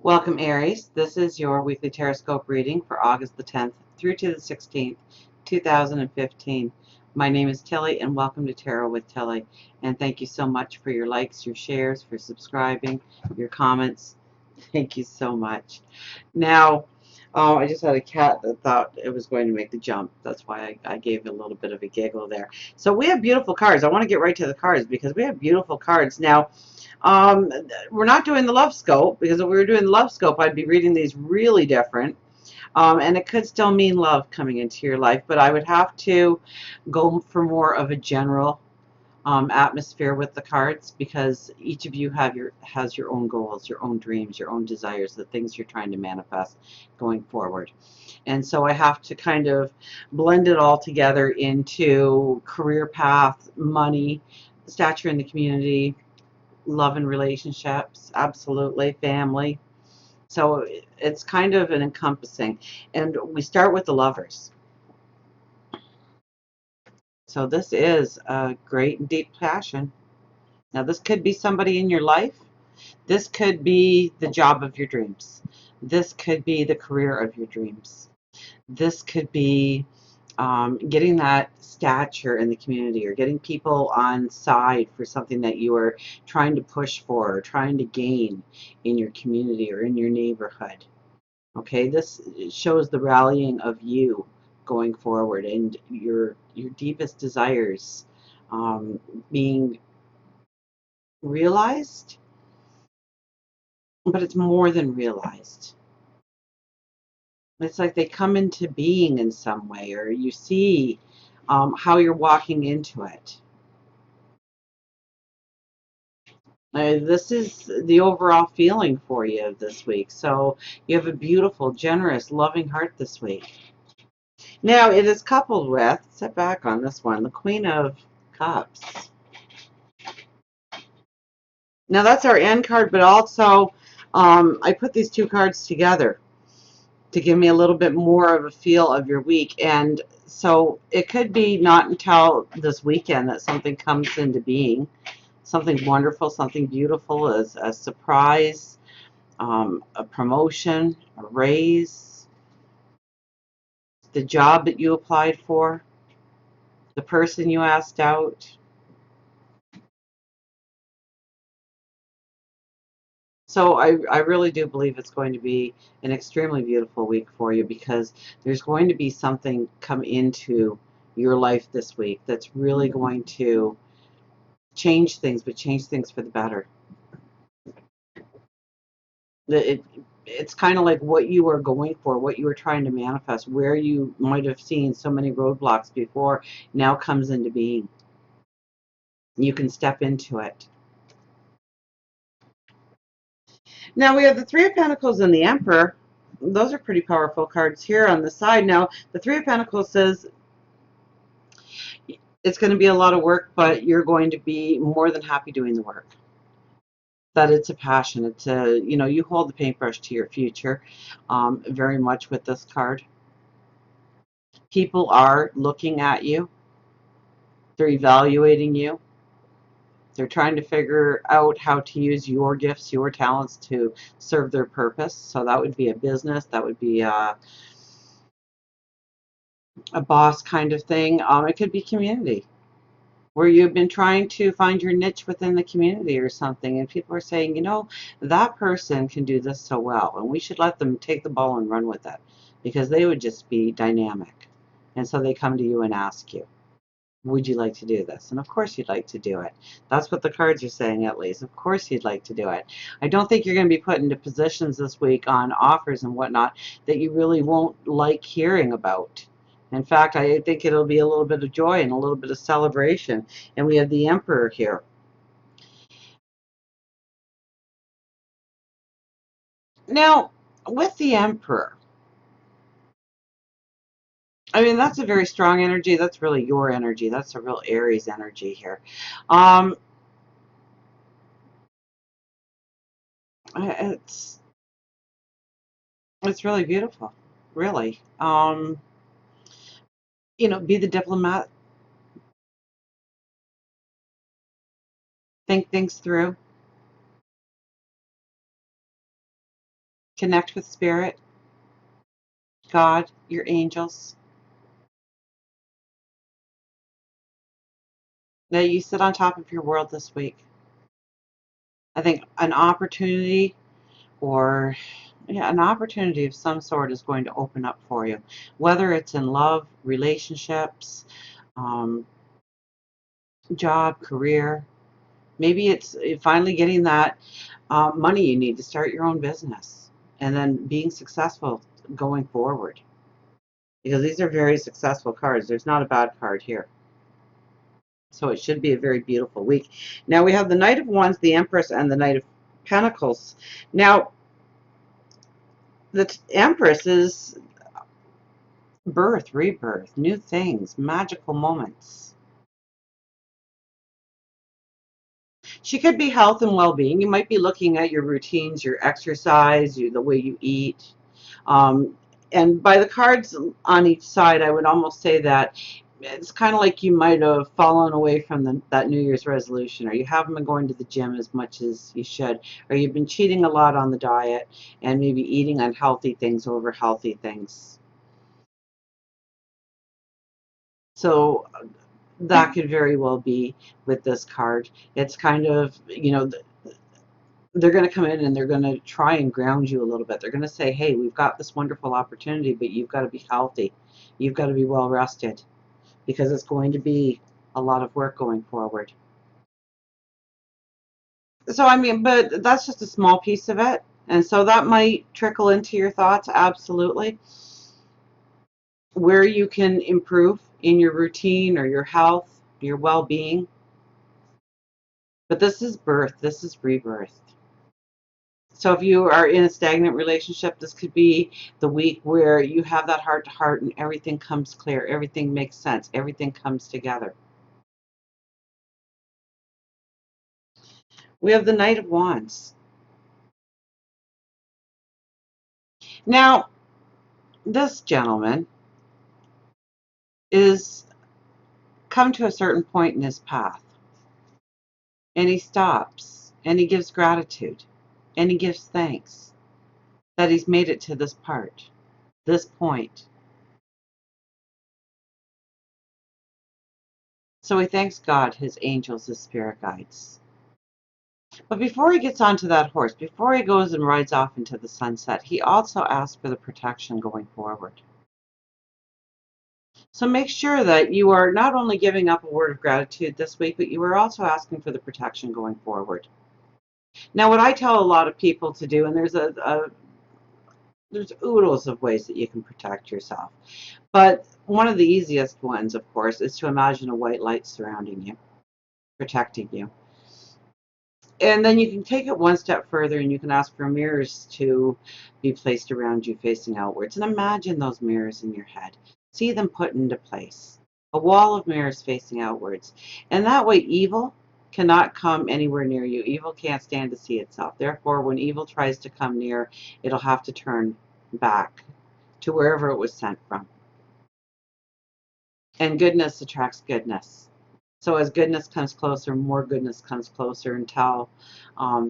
Welcome, Aries. This is your weekly Tarot reading for August the 10th through to the 16th, 2015. My name is Tilly, and welcome to Tarot with Tilly. And thank you so much for your likes, your shares, for subscribing, your comments. Thank you so much. Now, I just had a cat that thought it was going to make the jump. That's why I gave a little bit of a giggle there. So we have beautiful cards. I want to get right to the cards because we have beautiful cards. Now, um, we're not doing the love scope, because if we were doing the love scope, I'd be reading these really different. And it could still mean love coming into your life, but I would have to go for more of a general atmosphere with the cards, because each of you has your own goals, your own dreams, your own desires, the things you're trying to manifest going forward. And so I have to kind of blend it all together into career path, money, stature in the community, love and relationships, absolutely, family. So it's kind of an encompassing. And we start with the lovers. So this is a great and deep passion. Now, this could be somebody in your life. This could be the job of your dreams. This could be the career of your dreams. This could be getting that stature in the community, or getting people on side for something that you are trying to push for or trying to gain in your community or in your neighborhood. Okay, this shows the rallying of you going forward, and your deepest desires being realized, but it's more than realized. It's like they come into being in some way, or you see how you're walking into it. This is the overall feeling for you this week. So you have a beautiful, generous, loving heart this week. Now it is coupled with, sit back on this one, the Queen of Cups. Now that's our end card, but also I put these two cards together to give me a little bit more of a feel of your week. And so it could be not until this weekend that something comes into being, something wonderful, something beautiful, as a surprise, a promotion, a raise, the job that you applied for, the person you asked out. So I really do believe it's going to be an extremely beautiful week for you, because there's going to be something come into your life this week that's really going to change things, but change things for the better. It, it's kind of like what you were going for, what you were trying to manifest, where you might have seen so many roadblocks before, now comes into being. You can step into it. Now we have the Three of Pentacles and the Emperor. Those are pretty powerful cards here on the side. Now, the Three of Pentacles says it's going to be a lot of work, but you're going to be more than happy doing the work. That it's a passion. It's a, you hold the paintbrush to your future, very much with this card. People are looking at you. They're evaluating you. They're trying to figure out how to use your gifts, your talents to serve their purpose. So that would be a business. That would be a boss kind of thing. It could be community, where you've been trying to find your niche within the community or something, and people are saying, that person can do this so well, and we should let them take the ball and run with it, because they would just be dynamic. And so they come to you and ask you, would you like to do this? And of course you'd like to do it. That's what the cards are saying, at least. Of course you'd like to do it. I don't think you're going to be put into positions this week on offers and whatnot that you really won't like hearing about. In fact, I think it'll be a little bit of joy and a little bit of celebration. And we have the Emperor here. Now, with the Emperor, I mean, that's a very strong energy. That's really your energy. That's a real Aries energy here. Um, it's really beautiful, really. Be the diplomat, think things through. Connect with Spirit, God, your angels. That you sit on top of your world this week. I think an opportunity or an opportunity of some sort is going to open up for you, whether it's in love, relationships, um, job, career. Maybe it's finally getting that money you need to start your own business and then being successful going forward. Because these are very successful cards. There's not a bad card here. So it should be a very beautiful week. Now we have the Knight of Wands, the Empress, and the Knight of Pentacles. Now, the Empress is birth, rebirth, new things, magical moments. She could be health and well-being. You might be looking at your routines, your exercise, the way you eat. And by the cards on each side, I would almost say that it's kind of like you might have fallen away from that New Year's resolution, or you haven't been going to the gym as much as you should, or you've been cheating a lot on the diet and maybe eating unhealthy things over healthy things. So that could very well be with this card. It's kind of, they're going to come in and they're going to try and ground you a little bit. They're going to say, hey, we've got this wonderful opportunity, but you've got to be healthy. You've got to be well rested because it's going to be a lot of work going forward. So, I mean, but that's just a small piece of it. And so that might trickle into your thoughts, absolutely. Where you can improve in your routine or your health, your well-being. But this is birth, this is rebirth. So if you are in a stagnant relationship, this could be the week where you have that heart to heart and everything comes clear, everything makes sense, everything comes together. We have the Knight of Wands. Now, this gentleman is come to a certain point in his path, and he stops, and he gives gratitude, and he gives thanks that he's made it to this part, this point. So he thanks God, his angels, his spirit guides. But before he gets onto that horse, before he goes and rides off into the sunset, he also asks for the protection going forward. So make sure that you are not only giving up a word of gratitude this week, but you are also asking for the protection going forward. Now, what I tell a lot of people to do, and there's oodles of ways that you can protect yourself, but one of the easiest ones, of course, is to imagine a white light surrounding you, protecting you. And then you can take it one step further and you can ask for mirrors to be placed around you facing outwards. And imagine those mirrors in your head. See them put into place. A wall of mirrors facing outwards. And that way evil cannot come anywhere near you. Evil can't stand to see itself. Therefore, when evil tries to come near, it'll have to turn back to wherever it was sent from. And goodness attracts goodness. So as goodness comes closer, more goodness comes closer until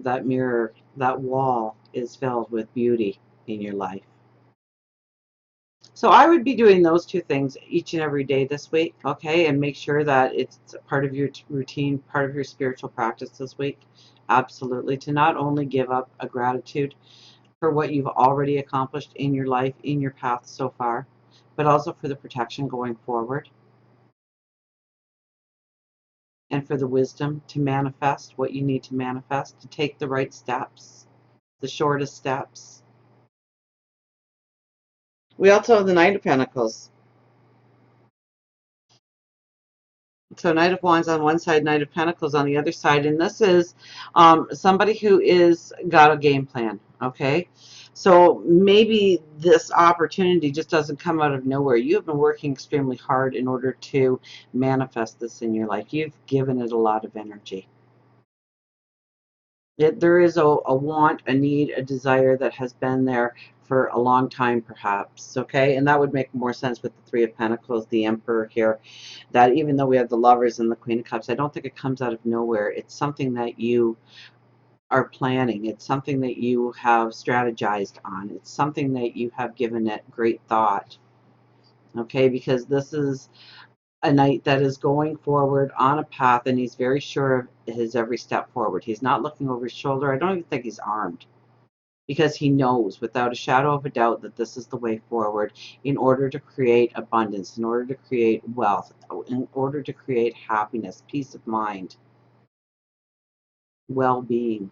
that mirror, that wall is filled with beauty in your life. So I would be doing those two things each and every day this week, okay? And make sure that it's part of your routine, part of your spiritual practice this week. Absolutely. To not only give up a gratitude for what you've already accomplished in your life, in your path so far, but also for the protection going forward. And for the wisdom to manifest what you need to manifest, to take the right steps, the shortest steps. We also have the Knight of Pentacles. So Knight of Wands on one side, Knight of Pentacles on the other side. And this is somebody who is got a game plan, okay? So maybe this opportunity just doesn't come out of nowhere. You've been working extremely hard in order to manifest this in your life. You've given it a lot of energy. There is a want, a need, a desire that has been there for a long time, perhaps, okay? And that would make more sense with the Three of Pentacles, the Emperor here, that even though we have the Lovers and the Queen of Cups, I don't think it comes out of nowhere. It's something that you are planning. It's something that you have strategized on. It's something that you have given it great thought. Okay, because this is a knight that is going forward on a path, and he's very sure of his every step forward. He's not looking over his shoulder. I don't even think he's armed, because he knows without a shadow of a doubt that this is the way forward in order to create abundance, in order to create wealth, in order to create happiness, peace of mind, well-being.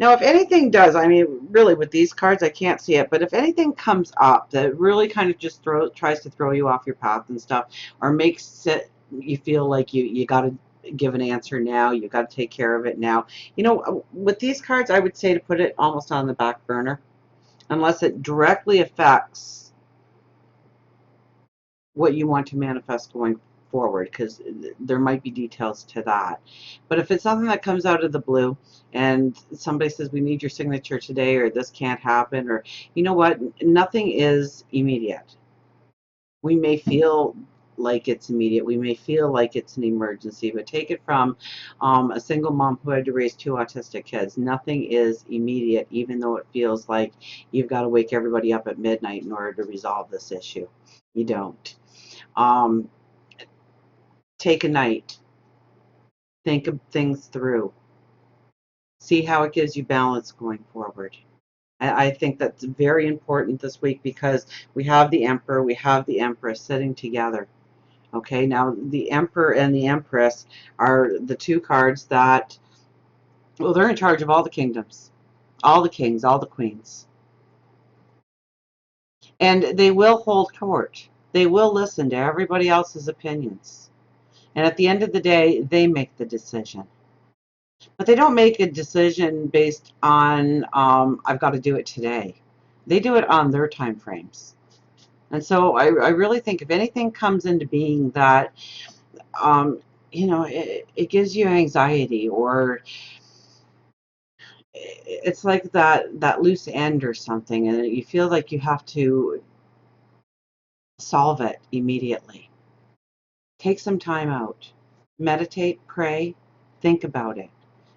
Now, if anything does, I mean, really with these cards, I can't see it, but if anything comes up that really kind of just tries to throw you off your path and stuff, or makes it you feel like you got to give an answer now, you got to take care of it now. You know, with these cards, I would say to put it almost on the back burner, unless it directly affects what you want to manifest going forward, because there might be details to that. But if it's something that comes out of the blue and somebody says we need your signature today, or this can't happen, or you know what, nothing is immediate. We may feel like it's immediate, we may feel like it's an emergency, but take it from a single mom who had to raise 2 autistic kids. Nothing is immediate, even though it feels like you've got to wake everybody up at midnight in order to resolve this issue. You don't. um, Take a night, think of things through, see how it gives you balance going forward. I think that's very important this week, because we have the Emperor, we have the Empress sitting together. Okay, now the Emperor and the Empress are the 2 cards that, well, they're in charge of all the kingdoms, all the kings, all the queens. And they will hold court. They will listen to everybody else's opinions. And at the end of the day, they make the decision. But they don't make a decision based on, I've got to do it today. They do it on their time frames. And so I really think if anything comes into being that, um, it gives you anxiety, or it's like that loose end or something, and you feel like you have to solve it immediately. Take some time out. Meditate, pray, think about it.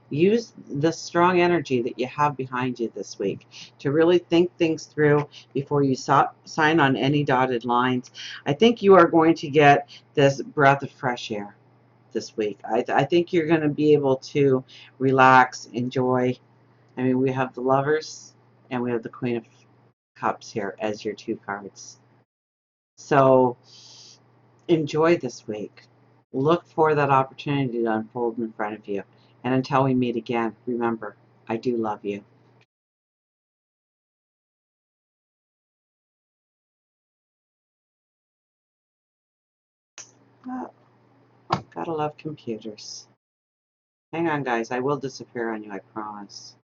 Use the strong energy that you have behind you this week to really think things through before you sign on any dotted lines. I think you are going to get this breath of fresh air this week. I think you're going to be able to relax, enjoy. I mean, we have the Lovers and we have the Queen of Cups here as your 2 cards. So enjoy this week. Look for that opportunity to unfold in front of you. And until we meet again, remember, I do love you. Oh, gotta love computers. Hang on, guys. I will disappear on you, I promise.